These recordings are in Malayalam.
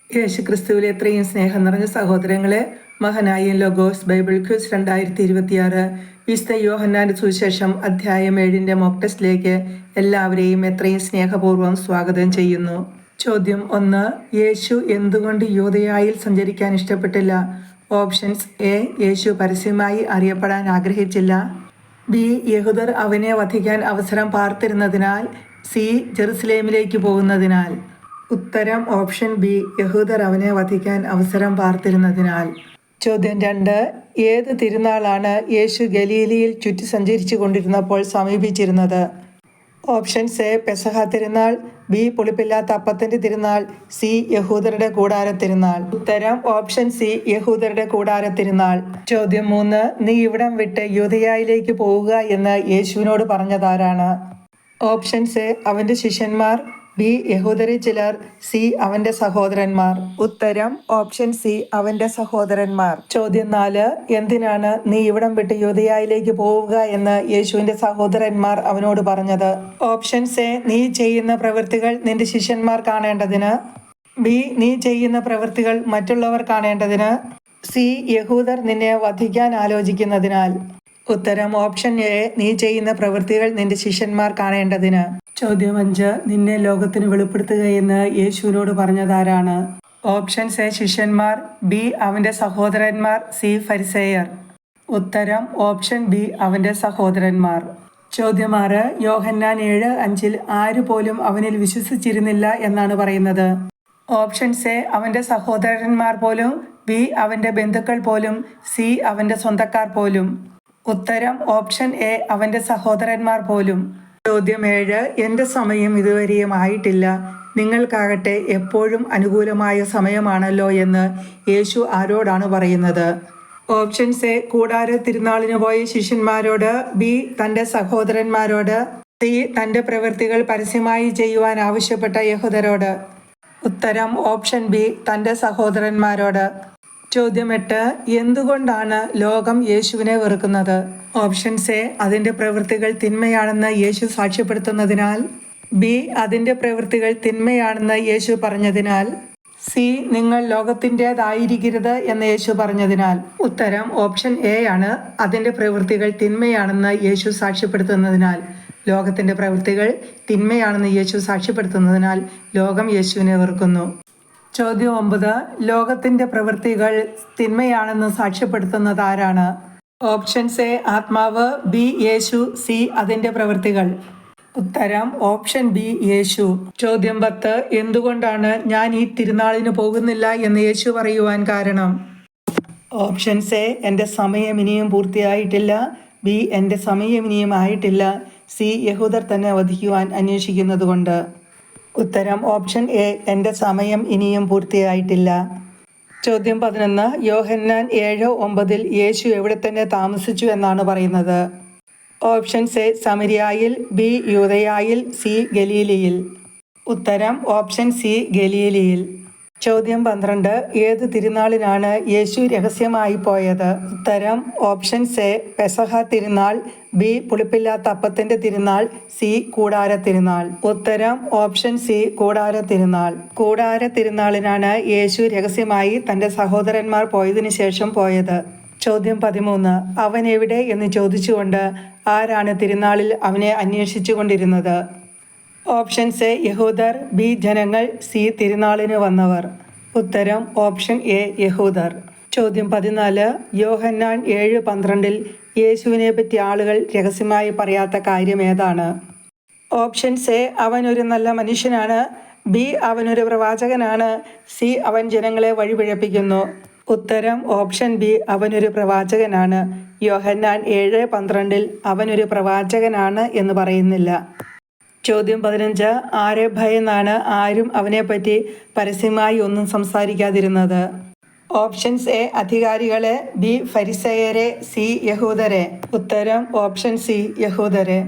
യേശു ക്രിസ്തുവിലെ എത്രയും സ്നേഹം നിറഞ്ഞ സഹോദരങ്ങളെ, മഹാനായ ലോഗോസ് ബൈബിൾ ക്വിസ് 2026 വിശുദ്ധ യോഹന്നാന്റെ സുവിശേഷം അധ്യായം 7 മോക്ക് ടെസ്റ്റിലേക്ക് എല്ലാവരെയും എത്രയും സ്നേഹപൂർവ്വം സ്വാഗതം ചെയ്യുന്നു. ചോദ്യം 1. യേശു എന്തുകൊണ്ട് യൂദയായിൽ സഞ്ചരിക്കാൻ ഇഷ്ടപ്പെട്ടില്ല? Options: A. യേശു പരസ്യമായി അറിയപ്പെടാൻ ആഗ്രഹിച്ചില്ല. ബി. യഹൂദർ അവനെ വധിക്കാൻ അവസരം പാർത്തിരുന്നതിനാൽ. സി. ജെറുസലേമിലേക്ക് പോകുന്നതിനാൽ. ഉത്തരം ഓപ്ഷൻ ബി. യഹൂദർ അവനെ വധിക്കാൻ അവസരം പാർത്തിരുന്നതിനാൽ. ചോദ്യം 2. ഏത് തിരുനാളാണ് യേശു ഗലീലയിൽ ചുറ്റി സഞ്ചരിച്ചു കൊണ്ടിരുന്നപ്പോൾ സമീപിച്ചിരുന്നത്? Options: A. Pesaha Thirunal, B. പുളിപ്പില്ലാത്ത അപ്പത്തിന്റെ തിരുനാൾ, സി. യഹൂദരുടെ കൂടാര തിരുനാൾ. ഉത്തരം ഓപ്ഷൻ സി. യഹൂദരുടെ കൂടാര തിരുനാൾ. ചോദ്യം 3. നീ ഇവിടം വിട്ട് യൂദയായിലേക്ക് പോവുക എന്ന് യേശുവിനോട് പറഞ്ഞതാരാണ്? Options: A. അവന്റെ ശിഷ്യന്മാർ, ബി. യഹൂദരിൽ ചിലർ, സി. അവന്റെ സഹോദരന്മാർ. ഉത്തരം ഓപ്ഷൻ സി. അവന്റെ സഹോദരന്മാർ. ചോദ്യം 4. എന്തിനാണ് നീ ഇവിടം വിട്ട് യൂദയായിലേക്ക് പോവുക എന്ന് യേശുവിന്റെ സഹോദരന്മാർ അവനോട് പറഞ്ഞത്? Options: A. നീ ചെയ്യുന്ന പ്രവൃത്തികൾ നിന്റെ ശിഷ്യന്മാർ കാണേണ്ടതിന്, ബി. നീ ചെയ്യുന്ന പ്രവൃത്തികൾ മറ്റുള്ളവർ കാണേണ്ടതിന്, സി. യഹൂദർ നിന്നെ വധിക്കാൻ ആലോചിക്കുന്നതിനാൽ. ഉത്തരം ഓപ്ഷൻ എ. നീ ചെയ്യുന്ന പ്രവൃത്തികൾ നിന്റെ ശിഷ്യന്മാർ കാണേണ്ടതിന്. ചോദ്യം 5. നിന്നെ ലോകത്തിന് വെളിപ്പെടുത്തുകയെന്ന് യേശുവിനോട് പറഞ്ഞതാരാണ്? Options: A. ശിഷ്യന്മാർ, ബി. അവന്റെ സഹോദരന്മാർ, സി. ഫരിസേയർ. ഉത്തരം ഓപ്ഷൻ ബി. അവന്റെ സഹോദരന്മാർ. ചോദ്യം 6. യോഹന്നാൻ 7:5 ആര് പോലും അവനിൽ വിശ്വസിച്ചിരുന്നില്ല എന്നാണ് പറയുന്നത്? Options: A. അവന്റെ സഹോദരന്മാർ പോലും, ബി. അവന്റെ ബന്ധുക്കൾ പോലും, സി. അവന്റെ സ്വന്തക്കാർ പോലും. ഉത്തരം ഓപ്ഷൻ എ. അവന്റെ സഹോദരന്മാർ പോലും. ചോദ്യം 7. എൻ്റെ സമയം ഇതുവരെയും ആയിട്ടില്ല, നിങ്ങൾക്കാകട്ടെ എപ്പോഴും അനുകൂലമായ സമയമാണല്ലോ എന്ന് യേശു ആരോടാണ് പറയുന്നത്? Options: A. കൂടാര തിരുനാളിന് പോയ ശിഷ്യന്മാരോട്, ബി. തൻ്റെ സഹോദരന്മാരോട്, സി. തൻ്റെ പ്രവൃത്തികൾ പരസ്യമായി ചെയ്യുവാൻ ആവശ്യപ്പെട്ട യഹൂദരോട്. ഉത്തരം ഓപ്ഷൻ ബി. തൻ്റെ സഹോദരന്മാരോട്. ചോദ്യം 8. എന്തുകൊണ്ടാണ് ലോകം യേശുവിനെ വെറുക്കുന്നത്? Options: A. അതിൻ്റെ പ്രവൃത്തികൾ തിന്മയാണെന്ന് യേശു സാക്ഷ്യപ്പെടുത്തുന്നതിനാൽ, ബി. അതിൻ്റെ പ്രവൃത്തികൾ തിന്മയാണെന്ന് യേശു പറഞ്ഞതിനാൽ, സി. നിങ്ങൾ ലോകത്തിൻ്റെതായിരിക്കരുത് എന്ന് യേശു പറഞ്ഞതിനാൽ. ഉത്തരം ഓപ്ഷൻ എ ആണ്. അതിൻ്റെ പ്രവൃത്തികൾ തിന്മയാണെന്ന് യേശു സാക്ഷ്യപ്പെടുത്തുന്നതിനാൽ. ലോകത്തിൻ്റെ പ്രവൃത്തികൾ തിന്മയാണെന്ന് യേശു സാക്ഷ്യപ്പെടുത്തുന്നതിനാൽ ലോകം യേശുവിനെ വെറുക്കുന്നു. ചോദ്യം 9. ലോകത്തിന്റെ പ്രവൃത്തികൾ തിന്മയാണെന്ന് സാക്ഷ്യപ്പെടുത്തുന്നത് ആരാണ്? Options: A. ആത്മാവ്, ബി. യേശു, സി. അതിന്റെ പ്രവൃത്തികൾ. ഉത്തരം ഓപ്ഷൻ ബി. യേശു. ചോദ്യം 10. എന്തുകൊണ്ടാണ് ഞാൻ ഈ തിരുനാളിന് പോകുന്നില്ല എന്ന് യേശു പറയുവാൻ കാരണം? Options: A. എൻ്റെ സമയം ഇനിയും പൂർത്തിയായിട്ടില്ല, ബി. എൻ്റെ സമയം ഇനിയും ആയിട്ടില്ല, സി. യഹൂദർ തന്നെ വധിക്കുവാൻ അന്വേഷിക്കുന്നത് കൊണ്ട്. ഉത്തരം ഓപ്ഷൻ എ. എൻ്റെ സമയം ഇനിയും പൂർത്തിയായിട്ടില്ല. ചോദ്യം 11. യോഹന്നാൻ 7:9 യേശു എവിടെ തന്നെ താമസിച്ചു എന്നാണ് പറയുന്നത്? Options: A. സമരിയായിൽ, ബി. യൂദയായിൽ, സി. ഗലീലയിൽ. ഉത്തരം ഓപ്ഷൻ സി. ഗലീലയിൽ. ചോദ്യം 12. ഏത് തിരുനാളിനാണ് യേശു രഹസ്യമായി പോയത്? ഉത്തരം options: A. Pesaha Thirunal, B. പുളിപ്പില്ലാത്ത അപ്പത്തിന്റെ തിരുനാൾ, സി. കൂടാര തിരുനാൾ. ഉത്തരം ഓപ്ഷൻ സി. കൂടാര തിരുനാൾ. കൂടാര തിരുനാളിനാണ് യേശു രഹസ്യമായി തന്റെ സഹോദരന്മാർ പോയതിനു ശേഷം പോയത്. ചോദ്യം 13. അവൻ എവിടെ എന്ന് ചോദിച്ചുകൊണ്ട് ആരാണ് തിരുനാളിൽ അവനെ അന്വേഷിച്ചു കൊണ്ടിരുന്നത്? Options: A. യഹൂദർ, ബി. ജനങ്ങൾ, സി. തിരുനാളിന് വന്നവർ. ഉത്തരം ഓപ്ഷൻ എ. യഹൂദർ. ചോദ്യം 14. യോഹന്നാൻ 7:12 യേശുവിനെ പറ്റി ആളുകൾ രഹസ്യമായി പറയാത്ത കാര്യം ഏതാണ്? Options: A. അവൻ ഒരു നല്ല മനുഷ്യനാണ്, ബി. അവനൊരു പ്രവാചകനാണ്, സി. അവൻ ജനങ്ങളെ വഴിപിഴപ്പിക്കുന്നു. ഉത്തരം ഓപ്ഷൻ ബി. അവനൊരു പ്രവാചകനാണ്. യോഹന്നാൻ 7:12 അവനൊരു പ്രവാചകനാണ് എന്ന് പറയുന്നില്ല. ചോദ്യം 15. ആരെ ഭയന്നാണ് ആരും അവനെപ്പറ്റി പരസ്യമായി ഒന്നും സംസാരിക്കാതിരുന്നത്? Options: A. അധികാരികളെ, ബി. ഫരിസേയരെ, സി. യഹൂദരെ. ഉത്തരം ഓപ്ഷൻ സി. യഹൂദരെ.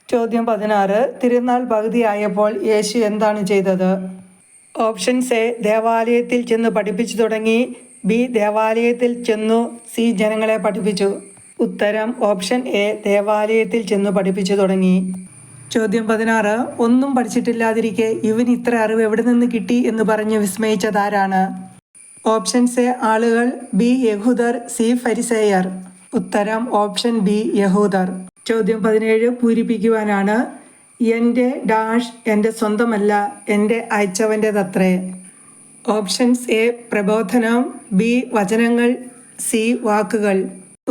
ചോദ്യം 16. തിരുനാൾ പകുതിയായപ്പോൾ യേശു എന്താണ് ചെയ്തത്? Options: A. ദേവാലയത്തിൽ ചെന്ന് പഠിപ്പിച്ചു തുടങ്ങി, ബി. ദേവാലയത്തിൽ ചെന്നു, സി. ജനങ്ങളെ പഠിപ്പിച്ചു. ഉത്തരം ഓപ്ഷൻ എ. ദേവാലയത്തിൽ ചെന്നു പഠിപ്പിച്ചു തുടങ്ങി. ചോദ്യം 16. ഒന്നും പഠിച്ചിട്ടില്ലാതിരിക്കെ ഇവന് ഇത്ര അറിവ് എവിടെ നിന്ന് കിട്ടി എന്ന് പറഞ്ഞ് വിസ്മയിച്ചതാരാണ്? ഓപ്ഷൻസ് എ ആളുകൾ, ബി യഹൂദർ, സി ഫരിസേയർ. ഉത്തരം ഓപ്ഷൻ ബി യഹൂദർ. ചോദ്യം 17 പൂരിപ്പിക്കുവാനാണ്. എൻ്റെ ഡാഷ് എൻ്റെ സ്വന്തമല്ല, എൻ്റെ അയച്ചവൻ്റെതത്രേ. ഓപ്ഷൻസ് എ പ്രബോധനം, ബി വചനങ്ങൾ, സി വാക്കുകൾ.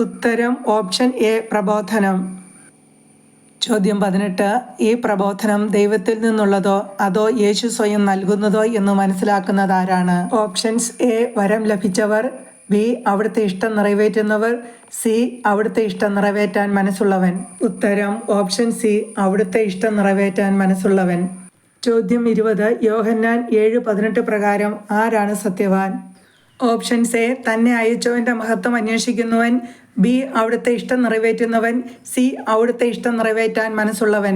ഉത്തരം ഓപ്ഷൻ എ പ്രബോധനം. ചോദ്യം 18. ഈ പ്രബോധനം ദൈവത്തിൽ നിന്നുള്ളതോ അതോ യേശു സ്വയം നൽകുന്നതോ എന്ന് മനസ്സിലാക്കുന്നതാരാണ്? ഓപ്ഷൻസ് എ വരം ലഭിച്ചവർ, ബി അവിടുത്തെ ഇഷ്ടം നിറവേറ്റുന്നവർ, സി അവിടുത്തെ ഇഷ്ടം നിറവേറ്റാൻ മനസ്സുള്ളവൻ. ഉത്തരം ഓപ്ഷൻ സി അവിടുത്തെ ഇഷ്ടം നിറവേറ്റാൻ മനസ്സുള്ളവൻ. ചോദ്യം 20. യോഹന്നാൻ 7:18 പ്രകാരം ആരാണ് സത്യവാൻ? ഓപ്ഷൻസ് എ തന്നെ അയച്ചവൻ്റെ മഹത്വം അന്വേഷിക്കുന്നവൻ, ബി അവിടുത്തെ ഇഷ്ടം നിറവേറ്റുന്നവൻ, സി അവിടുത്തെ ഇഷ്ടം നിറവേറ്റാൻ മനസ്സുള്ളവൻ.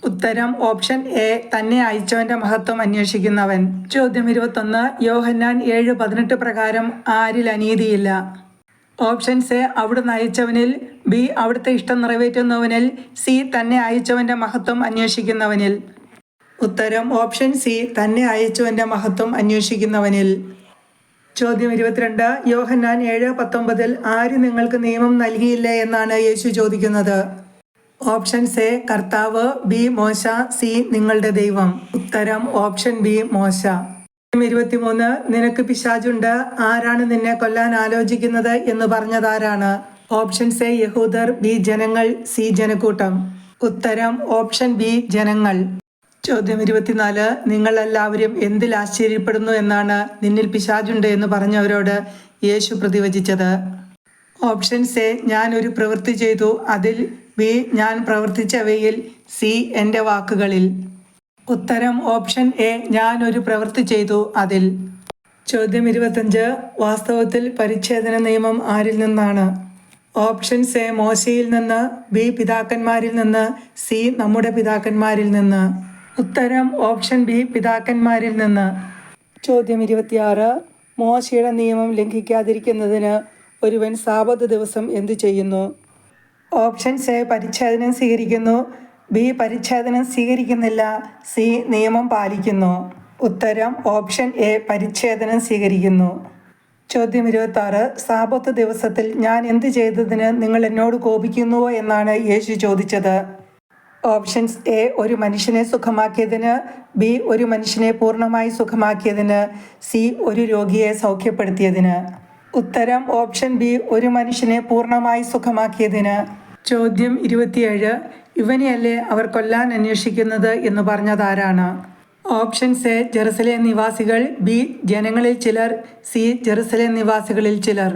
ഉത്തരം ഓപ്ഷൻ എ തന്നെ അയച്ചവൻ്റെ മഹത്വം അന്വേഷിക്കുന്നവൻ. ചോദ്യം 21. യോഹന്നാൻ 7:18 പ്രകാരം ആരിൽ അനീതിയില്ല? ഓപ്ഷൻസ് എ അവിടുന്ന് അയച്ചവനിൽ, ബി അവിടുത്തെ ഇഷ്ടം നിറവേറ്റുന്നവനിൽ, സി തന്നെ അയച്ചവൻ്റെ മഹത്വം അന്വേഷിക്കുന്നവനിൽ. ഉത്തരം ഓപ്ഷൻ സി തന്നെ അയച്ചവൻ്റെ മഹത്വം അന്വേഷിക്കുന്നവനിൽ. ചോദ്യം 22. യോഹന്നാൻ 7:19 ആര് നിങ്ങൾക്ക് നിയമം നൽകിയില്ലേ എന്നാണ് യേശു ചോദിക്കുന്നത്? ഓപ്ഷൻസ് എ കർത്താവ്, ബി മോശ, സി നിങ്ങളുടെ ദൈവം. ഉത്തരം ഓപ്ഷൻ ബി മോശ. 23. നിനക്ക് പിശാചുണ്ട്, ആരാണ് നിന്നെ കൊല്ലാൻ ആലോചിക്കുന്നത് എന്ന് പറഞ്ഞതാരാണ്? ഓപ്ഷൻസ് എ യഹൂദർ, ബി ജനങ്ങൾ, സി ജനക്കൂട്ടം. ഉത്തരം ഓപ്ഷൻ ബി ജനങ്ങൾ. ചോദ്യം 24. നിങ്ങൾ എല്ലാവരും എന്തിൽ ആശ്ചര്യപ്പെടുന്നു എന്നാണ് നിന്നിൽ പിശാചുണ്ട് എന്ന് പറഞ്ഞവരോട് യേശു പ്രതിവചിച്ചത്? ഓപ്ഷൻസ് എ ഞാൻ ഒരു പ്രവൃത്തി ചെയ്തു അതിൽ, ബി ഞാൻ പ്രവർത്തിച്ചവയിൽ, സി എൻ്റെ വാക്കുകളിൽ. ഉത്തരം ഓപ്ഷൻ എ ഞാൻ ഒരു പ്രവൃത്തി ചെയ്തു അതിൽ. ചോദ്യം 25. വാസ്തവത്തിൽ പരിച്ഛേദന നിയമം ആരിൽ നിന്നാണ്? ഓപ്ഷൻസ് എ മോശയിൽ നിന്ന്, ബി പിതാക്കന്മാരിൽ നിന്ന്, സി നമ്മുടെ പിതാക്കന്മാരിൽ നിന്ന്. ഉത്തരം ഓപ്ഷൻ ബി പിതാക്കന്മാരിൽ നിന്ന്. ചോദ്യം 26. മോശയുടെ നിയമം ലംഘിക്കാതിരിക്കുന്നതിന് ഒരുവൻ സാബത്ത് ദിവസം എന്തു ചെയ്യുന്നു? ഓപ്ഷൻസ് എ പരിച്ഛേദനം സ്വീകരിക്കുന്നു, ബി പരിച്ഛേദനം സ്വീകരിക്കുന്നില്ല, സി നിയമം പാലിക്കുന്നു. ഉത്തരം ഓപ്ഷൻ എ പരിച്ഛേദനം സ്വീകരിക്കുന്നു. ചോദ്യം 26. സാബത്ത് ദിവസത്തിൽ ഞാൻ എന്ത് ചെയ്തതിന് നിങ്ങൾ എന്നോട് കോപിക്കുന്നുവോ എന്നാണ് യേശു ചോദിച്ചത്? ഓപ്ഷൻസ് എ ഒരു മനുഷ്യനെ സുഖമാക്കിയതിന്, ബി ഒരു മനുഷ്യനെ പൂർണ്ണമായി സുഖമാക്കിയതിന്, സി ഒരു രോഗിയെ സൗഖ്യപ്പെടുത്തിയതിന്. ഉത്തരം ഓപ്ഷൻ ബി ഒരു മനുഷ്യനെ പൂർണ്ണമായി സുഖമാക്കിയതിന്. ചോദ്യം 27. ഇവനെയല്ലേ അവർ കൊല്ലാൻ അന്വേഷിക്കുന്നത് എന്ന് പറഞ്ഞതാരാണ്? ഓപ്ഷൻസ് എ ജെറുസലേം നിവാസികൾ, ബി ജനങ്ങളിൽ ചിലർ, സി ജെറുസലേം നിവാസികളിൽ ചിലർ.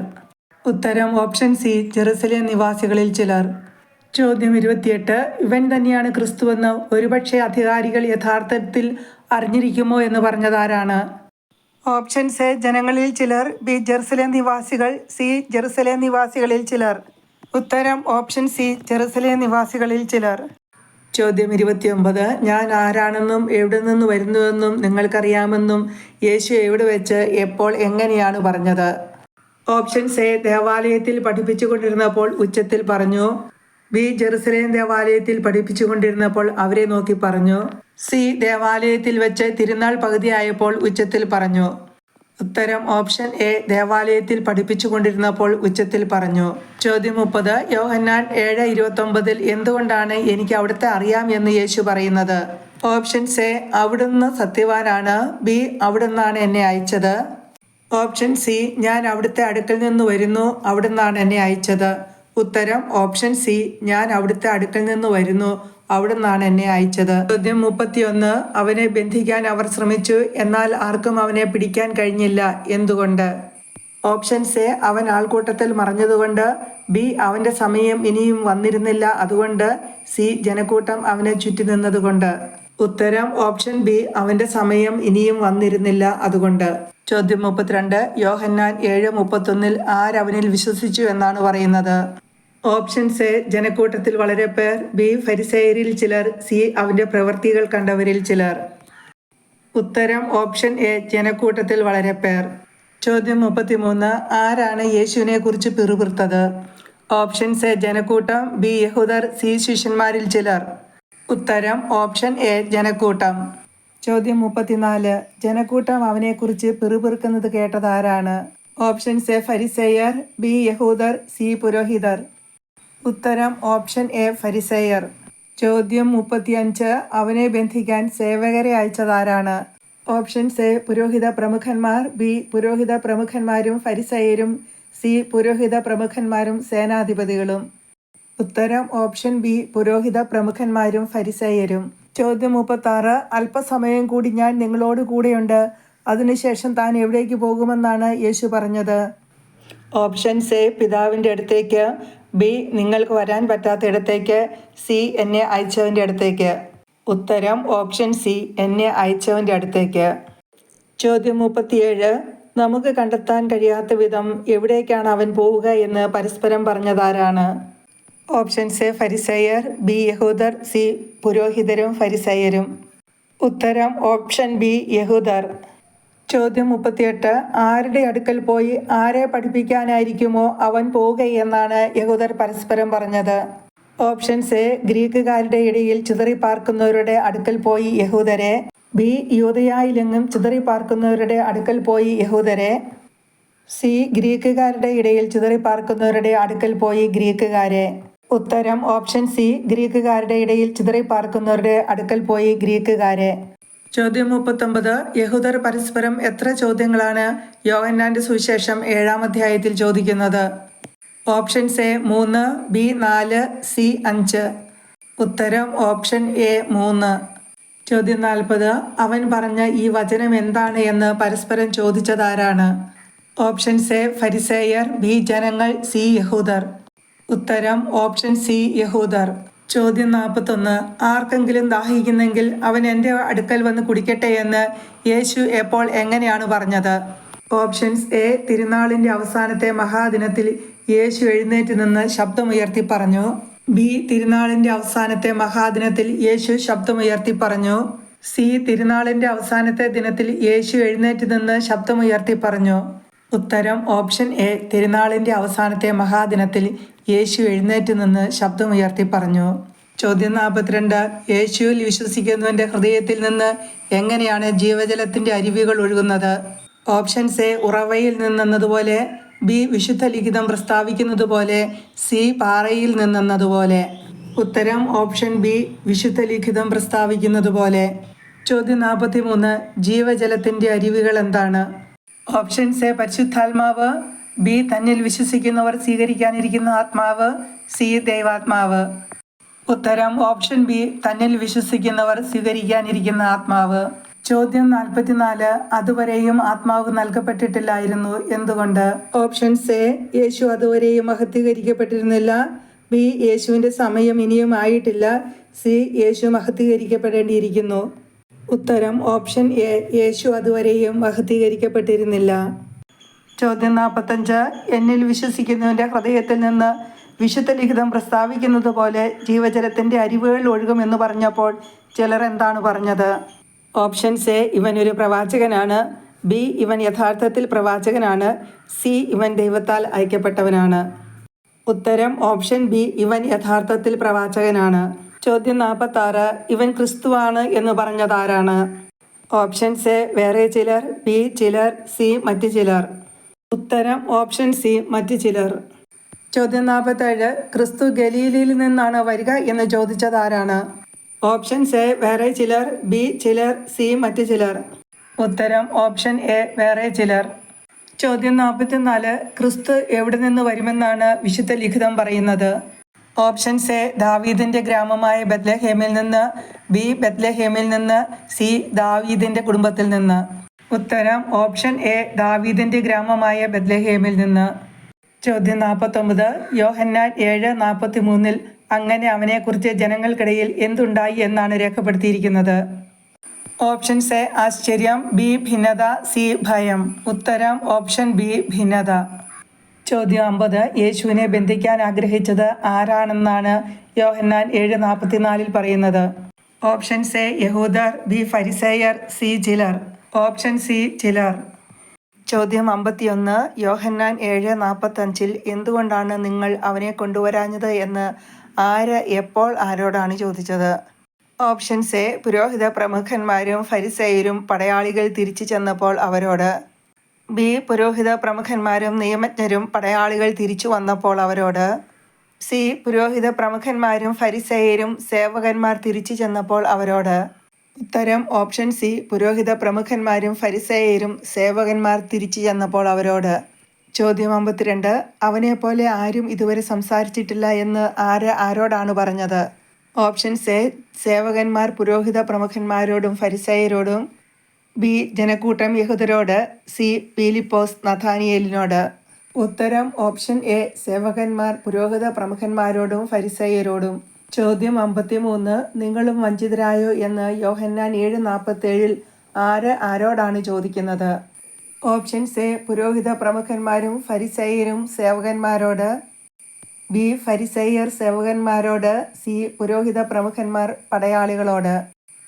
ഉത്തരം ഓപ്ഷൻ സി ജെറുസലേം നിവാസികളിൽ ചിലർ. ചോദ്യം 28. ഇവൻ തന്നെയാണ് ക്രിസ്തുവെന്ന് ഒരുപക്ഷെ അധികാരികൾ യഥാർത്ഥത്തിൽ അറിഞ്ഞിരിക്കുമോ എന്ന് പറഞ്ഞതാരാണ്? ഓപ്ഷൻസ് എ ജനങ്ങളിൽ ചിലർ, ബി ജെറുസലേം നിവാസികൾ, സി ജെറുസലേം നിവാസികളിൽ ചിലർ. ഉത്തരം ഓപ്ഷൻ സി ജെറുസലേം നിവാസികളിൽ ചിലർ. ചോദ്യം 29. ഞാൻ ആരാണെന്നും എവിടെ നിന്ന് വരുന്നുവെന്നും നിങ്ങൾക്കറിയാമെന്നും യേശു എവിടെ വെച്ച് എപ്പോൾ എങ്ങനെയാണ് പറഞ്ഞത്? ഓപ്ഷൻസ് എ ദേവാലയത്തിൽ പഠിപ്പിച്ചുകൊണ്ടിരുന്നപ്പോൾ ഉച്ചത്തിൽ പറഞ്ഞു, ബി ജെറുസലേം ദേവാലയത്തിൽ പഠിപ്പിച്ചുകൊണ്ടിരുന്നപ്പോൾ അവരെ നോക്കി പറഞ്ഞു, സി ദേവാലയത്തിൽ വെച്ച് തിരുനാൾ പകുതിയായപ്പോൾ ഉച്ചത്തിൽ പറഞ്ഞു. ഉത്തരം ഓപ്ഷൻ എ ദേവാലയത്തിൽ പഠിപ്പിച്ചുകൊണ്ടിരുന്നപ്പോൾ ഉച്ചത്തിൽ പറഞ്ഞു. ചോദ്യം 30. യോഹന്നാൻ 7:29 എന്തുകൊണ്ടാണ് എനിക്ക് അവിടുത്തെ അറിയാം എന്ന് യേശു പറയുന്നത്? ഓപ്ഷൻസ് എ അവിടുന്ന് സത്യവാനാണ്, ബി അവിടുന്നാണ് എന്നെ അയച്ചത്. ഓപ്ഷൻ സി ഞാൻ അവിടുത്തെ അടുക്കൽ നിന്ന് വരുന്നു, അവിടുന്നാണ് എന്നെ അയച്ചത്. ഉത്തരം ഓപ്ഷൻ സി ഞാൻ അവിടുത്തെ അടുക്കൽ നിന്ന് വരുന്നു, അവിടുന്നാണ് എന്നെ അയച്ചത്. ചോദ്യം 31. അവനെ ബന്ധിക്കാൻ അവർ ശ്രമിച്ചു, എന്നാൽ ആർക്കും അവനെ പിടിക്കാൻ കഴിഞ്ഞില്ല, എന്തുകൊണ്ട്? ഓപ്ഷൻസ് എ അവൻ ആൾക്കൂട്ടത്തിൽ മറഞ്ഞതുകൊണ്ട്, ബി അവൻ്റെ സമയം ഇനിയും വന്നിരുന്നില്ല അതുകൊണ്ട്, സി ജനക്കൂട്ടം അവനെ ചുറ്റി നിന്നതുകൊണ്ട്. ഉത്തരം ഓപ്ഷൻ ബി അവൻ്റെ സമയം ഇനിയും വന്നിരുന്നില്ല അതുകൊണ്ട്. ചോദ്യം 32. യോഹന്നാൻ 7:31 ആരവനിൽ വിശ്വസിച്ചു എന്നാണ് പറയുന്നത്? ഓപ്ഷൻസ് എ ജനക്കൂട്ടത്തിൽ വളരെ പേർ, ബി ഫരിസേയരിൽ ചിലർ, സി അവൻ്റെ പ്രവൃത്തികൾ കണ്ടവരിൽ ചിലർ. ഉത്തരം ഓപ്ഷൻ എ ജനക്കൂട്ടത്തിൽ വളരെ പേർ. ചോദ്യം 33. ആരാണ് യേശുവിനെ കുറിച്ച് പിറുപിറുത്തത്? ഓപ്ഷൻസ് എ ജനക്കൂട്ടം, ബി യഹൂദർ, സി ശിഷ്യന്മാരിൽ ചിലർ. ഉത്തരം ഓപ്ഷൻ എ ജനക്കൂട്ടം. ചോദ്യം 34. ജനക്കൂട്ടം അവനെക്കുറിച്ച് പിറുപിറുക്കുന്നത് കേട്ടതാരാണ്? ഓപ്ഷൻസ് എ ഫരിസേയർ, ബി യഹൂദർ, സി പുരോഹിതർ. ഉത്തരം ഓപ്ഷൻ എ ഫരിസേയർ. ചോദ്യം 35. അവനെ ബന്ധിക്കാൻ സേവകരെ അയച്ചതാരാണ്? ഓപ്ഷൻസ് എ പുരോഹിത പ്രമുഖന്മാർ, ബി പുരോഹിത പ്രമുഖന്മാരും ഫരിസേയരും, സി പുരോഹിത പ്രമുഖന്മാരും സേനാധിപതികളും. ഉത്തരം ഓപ്ഷൻ ബി പുരോഹിത പ്രമുഖന്മാരും ഫരിസേയരും. ചോദ്യം 36. അല്പസമയം കൂടി ഞാൻ നിങ്ങളോട് കൂടെയുണ്ട്, അതിനുശേഷം താൻ എവിടേക്ക് പോകുമെന്നാണ് യേശു പറഞ്ഞത്? ഓപ്ഷൻസ് എ പിതാവിൻ്റെ അടുത്തേക്ക്, ബി നിങ്ങൾക്ക് വരാൻ പറ്റാത്ത ഇടത്തേക്ക്, സി എന്നെ അയച്ചവൻ്റെ അടുത്തേക്ക്. ഉത്തരം ഓപ്ഷൻ സി എന്നെ അയച്ചവൻ്റെ അടുത്തേക്ക്. ചോദ്യം 37. നമുക്ക് കണ്ടെത്താൻ കഴിയാത്ത വിധം എവിടേക്കാണ് അവൻ പോവുക എന്ന് പരസ്പരം പറഞ്ഞതാരാണ്? ഓപ്ഷൻസ് എ ഫരിസേയർ, ബി യഹൂദർ, സി പുരോഹിതരും ഫരിസേയരും. ഉത്തരം ഓപ്ഷൻ ബി യഹൂദർ. ചോദ്യം 38. ആരുടെ അടുക്കൽ പോയി ആരെ പഠിപ്പിക്കാനായിരിക്കുമോ അവൻ പോവുകയെന്നാണ് യഹൂദർ പരസ്പരം പറഞ്ഞത്? ഓപ്ഷൻസ് എ ഗ്രീക്കുകാരുടെ ഇടയിൽ ചിതറിപ്പാർക്കുന്നവരുടെ അടുക്കൽ പോയി യഹൂദരെ, ബി യൂദയായിലെങ്ങും ചിതറിപ്പാർക്കുന്നവരുടെ അടുക്കൽ പോയി യഹൂദരെ, സി ഗ്രീക്കുകാരുടെ ഇടയിൽ ചിതറിപ്പാർക്കുന്നവരുടെ അടുക്കൽ പോയി ഗ്രീക്കുകാരെ. ഉത്തരം ഓപ്ഷൻ സി ഗ്രീക്കുകാരുടെ ഇടയിൽ ചിതറിപ്പാർക്കുന്നവരുടെ അടുക്കൽ പോയി ഗ്രീക്കുകാരെ. ചോദ്യം 39. യഹൂദർ പരസ്പരം എത്ര ചോദ്യങ്ങളാണ് യോഹന്നാന്റെ സുവിശേഷം 7-ാം അധ്യായത്തിൽ ചോദിക്കുന്നത്? Options A 3, B 4, C 5. ഉത്തരം ഓപ്ഷൻ എ 3. ചോദ്യം 40. അവൻ പറഞ്ഞ ഈ വചനം എന്താണ് എന്ന് പരസ്പരം ചോദിച്ചതാരാണ്? ഓപ്ഷൻസ് എ ഫരിസേയർ, ബി ജനങ്ങൾ, സി യഹൂദർ. ഉത്തരം ഓപ്ഷൻ സി യഹൂദർ. ചോദ്യം 41. ആർക്കെങ്കിലും ദാഹിക്കുന്നെങ്കിൽ അവൻ എൻ്റെ അടുക്കൽ വന്ന് കുടിക്കട്ടെ എന്ന് യേശു എപ്പോൾ എങ്ങനെയാണ് പറഞ്ഞത്? ഓപ്ഷൻസ് എ തിരുനാളിൻ്റെ അവസാനത്തെ മഹാദിനത്തിൽ യേശു എഴുന്നേറ്റ് നിന്ന് ശബ്ദമുയർത്തി പറഞ്ഞു, ബി തിരുനാളിൻ്റെ അവസാനത്തെ മഹാദിനത്തിൽ യേശു ശബ്ദമുയർത്തി പറഞ്ഞു, സി തിരുനാളിൻ്റെ അവസാനത്തെ ദിനത്തിൽ യേശു എഴുന്നേറ്റ് നിന്ന് ശബ്ദമുയർത്തി പറഞ്ഞു. ഉത്തരം ഓപ്ഷൻ എ തിരുനാളിൻ്റെ അവസാനത്തെ മഹാദിനത്തിൽ യേശു എഴുന്നേറ്റ് നിന്ന് ശബ്ദമുയർത്തി പറഞ്ഞു. ചോദ്യം 42. യേശുവിൽ വിശ്വസിക്കുന്നവൻ്റെ ഹൃദയത്തിൽ നിന്ന് എങ്ങനെയാണ് ജീവജലത്തിൻ്റെ അരുവികൾ ഒഴുകുന്നത്? ഓപ്ഷൻസ് എ ഉറവയിൽ നിന്നെന്നതുപോലെ, ബി വിശുദ്ധ ലിഖിതം പ്രസ്താവിക്കുന്നത് പോലെ, സി പാറയിൽ നിന്നെന്നതുപോലെ. ഉത്തരം ഓപ്ഷൻ ബി വിശുദ്ധ ലിഖിതം പ്രസ്താവിക്കുന്നത് പോലെ. ചോദ്യം 43. ജീവജലത്തിൻ്റെ അരുവികൾ എന്താണ്? ഓപ്ഷൻസ് എ പരിശുദ്ധാത്മാവ്, ബി തന്നിൽ വിശ്വസിക്കുന്നവർ സ്വീകരിക്കാനിരിക്കുന്ന ആത്മാവ്, സി ദൈവാത്മാവ്. ഉത്തരം ഓപ്ഷൻ ബി തന്നിൽ വിശ്വസിക്കുന്നവർ സ്വീകരിക്കാനിരിക്കുന്ന ആത്മാവ്. ചോദ്യം 44. അതുവരെയും ആത്മാവ് നൽകപ്പെട്ടിട്ടില്ലായിരുന്നു, എന്തുകൊണ്ട്? ഓപ്ഷൻസ് എ യേശു അതുവരെയും മഹത്വീകരിക്കപ്പെട്ടിരുന്നില്ല, ബി യേശുവിൻ്റെ സമയം ഇനിയും ആയിട്ടില്ല, സി യേശു മഹത്വീകരിക്കപ്പെടേണ്ടിയിരിക്കുന്നു. ഉത്തരം ഓപ്ഷൻ എ യേശു അതുവരെയും മഹത്വീകരിക്കപ്പെട്ടിരുന്നില്ല. ചോദ്യം 45. എന്നിൽ വിശ്വസിക്കുന്നവൻ്റെ ഹൃദയത്തിൽ നിന്ന് വിശുദ്ധ ലിഖിതം പ്രസ്താവിക്കുന്നത് പോലെ ജീവജലത്തിൻ്റെ അരുവികൾ ഒഴുകുമെന്ന് പറഞ്ഞപ്പോൾ ചിലർ എന്താണ് പറഞ്ഞത്? ഓപ്ഷൻസ് എ ഇവൻ ഒരു പ്രവാചകനാണ്, ബി ഇവൻ യഥാർത്ഥത്തിൽ പ്രവാചകനാണ്, സി ഇവൻ ദൈവത്താൽ അയക്കപ്പെട്ടവനാണ്. ഉത്തരം ഓപ്ഷൻ ബി ഇവൻ യഥാർത്ഥത്തിൽ പ്രവാചകനാണ്. ചോദ്യം 46. ഇവൻ ക്രിസ്തുവാണ് എന്ന് പറഞ്ഞതാരാണ്? ഓപ്ഷൻസ് എ വേറെ ചിലർ, ബി ചിലർ, സി മറ്റു ചിലർ. ഉത്തരം ഓപ്ഷൻ സി മറ്റു ചിലർ. ചോദ്യം 47. ക്രിസ്തു ഗലീലയിൽ നിന്നാണ് വരിക എന്ന് ചോദിച്ചതാരാണ്? ഓപ്ഷൻസ് എ വേറെ ചിലർ, ബി ചിലർ, സി മറ്റു ചിലർ. ഉത്തരം ഓപ്ഷൻ എ വേറെ ചിലർ. ചോദ്യം 44. ക്രിസ്തു എവിടെ നിന്ന് വരുമെന്നാണ് വിശുദ്ധ ലിഖിതം പറയുന്നത്? ഓപ്ഷൻസ് എ ദാവീദിൻ്റെ ഗ്രാമമായ ബത്ലഹേമിൽ നിന്ന്, ബി ബത്ലഹേമിൽ നിന്ന്, സി ദാവീദിൻ്റെ കുടുംബത്തിൽ നിന്ന്. ഉത്തരം ഓപ്ഷൻ എ ദാവീദിൻ്റെ ഗ്രാമമായ ബത്ലഹേമിൽ നിന്ന്. ചോദ്യം 49. യോഹന്നാൻ 7:43 അങ്ങനെ അവനെക്കുറിച്ച് ജനങ്ങൾക്കിടയിൽ എന്തുണ്ടായി എന്നാണ് രേഖപ്പെടുത്തിയിരിക്കുന്നത്? ഓപ്ഷൻസ് എ ആശ്ചര്യം, ബി ഭിന്നത, സി ഭയം. ഉത്തരം ഓപ്ഷൻ ബി ഭിന്നത. ചോദ്യം 50. യേശുവിനെ ബന്ധിക്കാൻ ആഗ്രഹിച്ചത് ആരാണെന്നാണ് യോഹന്നാൻ 7:44 പറയുന്നത്? ഓപ്ഷൻസ് എ യഹൂദർ, ബി ഫരിസേയർ, സി ചിലർ. ഓപ്ഷൻ സി ചിലർ. ചോദ്യം 51. യോഹന്നാൻ 7:45 എന്തുകൊണ്ടാണ് നിങ്ങൾ അവനെ കൊണ്ടുവരാഞ്ഞത് എന്ന് ആര് എപ്പോൾ ആരോടാണ് ചോദിച്ചത്? ഓപ്ഷൻസ് എ, പുരോഹിത പ്രമുഖന്മാരും ഫരിസേയരും പടയാളികൾ തിരിച്ചു ചെന്നപ്പോൾ അവരോട്. ബി, പുരോഹിത പ്രമുഖന്മാരും നിയമജ്ഞരും പടയാളികൾ തിരിച്ചു വന്നപ്പോൾ അവരോട്. സി, പുരോഹിത പ്രമുഖന്മാരും ഫരിസേയരും സേവകന്മാർ തിരിച്ചു ചെന്നപ്പോൾ അവരോട്. ഉത്തരം ഓപ്ഷൻ സി, പുരോഹിത പ്രമുഖന്മാരും ഫരിസേയരും സേവകന്മാർ തിരിച്ചു ചെന്നപ്പോൾ അവരോട്. ചോദ്യം 52. അവനെപ്പോലെ ആരും ഇതുവരെ സംസാരിച്ചിട്ടില്ല എന്ന് ആരോടാണ് പറഞ്ഞത്? ഓപ്ഷൻസ് എ, സേവകന്മാർ പുരോഹിത പ്രമുഖന്മാരോടും ഫരിസേയരോടും. ബി, ജനക്കൂട്ടം യഹൂദരോട്. സി, പീലിപ്പോസ് നഥാനിയേലിനോട്. ഉത്തരം ഓപ്ഷൻ എ, സേവകന്മാർ പുരോഹിത പ്രമുഖന്മാരോടും ഫരിസേയരോടും. ചോദ്യം 53. നിങ്ങളും വഞ്ചിതരായോ എന്ന് യോഹന്നാൻ 7:47 ആരോടാണ് ചോദിക്കുന്നത്? ഓപ്ഷൻസ് എ, പുരോഹിത പ്രമുഖന്മാരും ഫരിസേയരും സേവകന്മാരോട്. ബി, ഫരിസേയർ സേവകന്മാരോട്. സി, പുരോഹിത പ്രമുഖന്മാർ പടയാളികളോട്.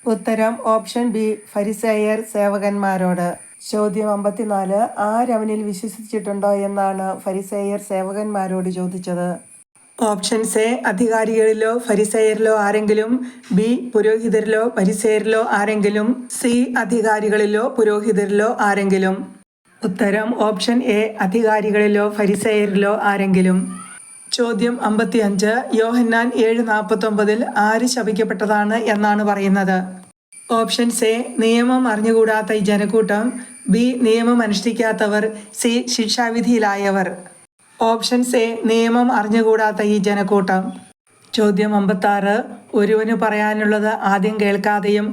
ഉത്തരം ഓപ്ഷൻ ബി, ഫരിസേയർ സേവകന്മാരോട്. ചോദ്യം 54. ആരവനിൽ വിശ്വസിച്ചിട്ടുണ്ടോ എന്നാണ് ഫരിസേയർ സേവകന്മാരോട് ചോദിച്ചത്? ഓപ്ഷൻസ് എ, അധികാരികളിലോ ഫരിസേയരിലോ ആരെങ്കിലും. ബി, പുരോഹിതരിലോ ഫരിസേയരിലോ ആരെങ്കിലും. സി, അധികാരികളിലോ പുരോഹിതരിലോ ആരെങ്കിലും. ഉത്തരം ഓപ്ഷൻ എ, അധികാരികളിലോ ഫരിസേയരിലോ ആരെങ്കിലും. ചോദ്യം 55. യോഹന്നാൻ 7:49 ആര് ശപിക്കപ്പെട്ടതാണ് എന്നാണ് പറയുന്നത്? ഓപ്ഷൻസ് എ, നിയമം അറിഞ്ഞുകൂടാത്ത ഈ ജനക്കൂട്ടം. ബി, നിയമം അനുഷ്ഠിക്കാത്തവർ. സി, ശിക്ഷാവിധിയിലായവർ. ഓപ്ഷൻസ് എ, നിയമം അറിഞ്ഞുകൂടാത്ത ഈ ജനക്കൂട്ടം. ചോദ്യം 56. ഒരുവന് പറയാനുള്ളത് ആദ്യം കേൾക്കാതെയും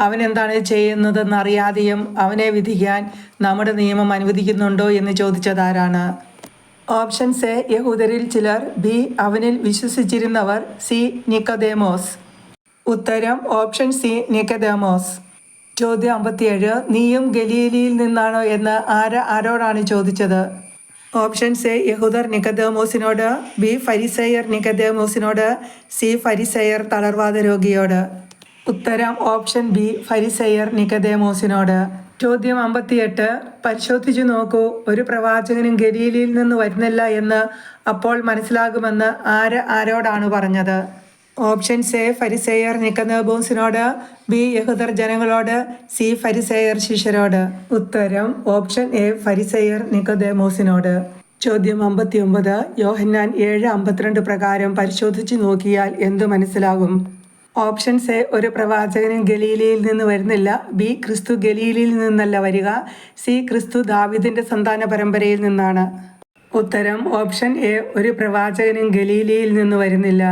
അവൻ എന്താണ് ചെയ്യുന്നതെന്ന് അറിയാതെയും അവനെ വിധിക്കാൻ നമ്മുടെ നിയമം അനുവദിക്കുന്നുണ്ടോ എന്ന് ചോദിച്ചതാരാണ്? ഓപ്ഷൻസ് എ, യഹൂദരിൽ ചിലർ. ബി, അവനിൽ വിശ്വസിച്ചിരുന്നവർ. സി, നിക്കോദേമോസ്. ഉത്തരം ഓപ്ഷൻ സി, നിക്കോദേമോസ്. ചോദ്യം 57. നീയും ഗലീലിയിൽ നിന്നാണോ എന്ന് ആരോടാണ് ചോദിച്ചത്? ഓപ്ഷൻസ് എ, യഹൂദർ നിക്കോദേമോസിനോട്. ബി, ഫരിസേയർ നിക്കോദേമോസിനോട്. സി, ഫരിസേയർ തളർവാദ രോഗിയോട്. ഉത്തരം ഓപ്ഷൻ ബി, ഫരിസേയർ നിക്കോദേമോസിനോട്. ചോദ്യം 58. പരിശോധിച്ചു നോക്കൂ, ഒരു പ്രവാചകനും ഗലീലിയിൽ നിന്ന് വരുന്നില്ല എന്ന് അപ്പോൾ മനസ്സിലാകുമെന്ന് ആരോടാണ് പറഞ്ഞത്? ഓപ്ഷൻസ് എ, ഫരിസേയർ നിക്കോദേമോസിനോട്. ബി, യഹൂദർ ജനങ്ങളോട്. സി, ഫരിസേയർ ശിഷ്യരോട്. ഉത്തരം ഓപ്ഷൻ എ, ഫരിസേയർ നിക്കോദേമോസിനോട്. ചോദ്യം 59. യോഹന്നാൻ 7:52 പ്രകാരം പരിശോധിച്ചു നോക്കിയാൽ എന്തു മനസ്സിലാകും? ഓപ്ഷൻസ് എ, ഒരു പ്രവാചകനും ഗലീലയിൽ നിന്ന് വരുന്നില്ല. ബി, ക്രിസ്തു ഗലീലയിൽ നിന്നല്ല വരിക. സി, ക്രിസ്തു ദാവീദിന്റെ സന്താന പരമ്പരയിൽ നിന്നാണ്. ഉത്തരം ഓപ്ഷൻ എ, ഒരു പ്രവാചകനും ഗലീലയിൽ നിന്ന് വരുന്നില്ല.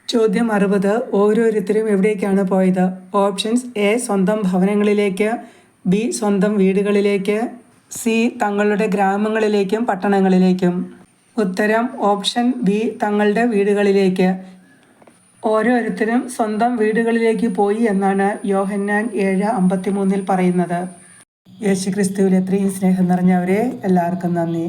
ചോദ്യം 60. ഓരോരുത്തരും എവിടേക്കാണ് പോയത്? ഓപ്ഷൻസ് എ, സ്വന്തം ഭവനങ്ങളിലേക്ക്. ബി, സ്വന്തം വീടുകളിലേക്ക്. സി, തങ്ങളുടെ ഗ്രാമങ്ങളിലേക്കും പട്ടണങ്ങളിലേക്കും. ഉത്തരം ഓപ്ഷൻ ബി, തങ്ങളുടെ വീടുകളിലേക്ക്. ഓരോരുത്തരും സ്വന്തം വീടുകളിലേക്ക് പോയി എന്നാണ് യോഹന്നാൻ 7:53 പറയുന്നത്. യേശുക്രിസ്തുവിൽ എത്രയും സ്നേഹം നിറഞ്ഞവരെ, എല്ലാവർക്കും നന്ദി.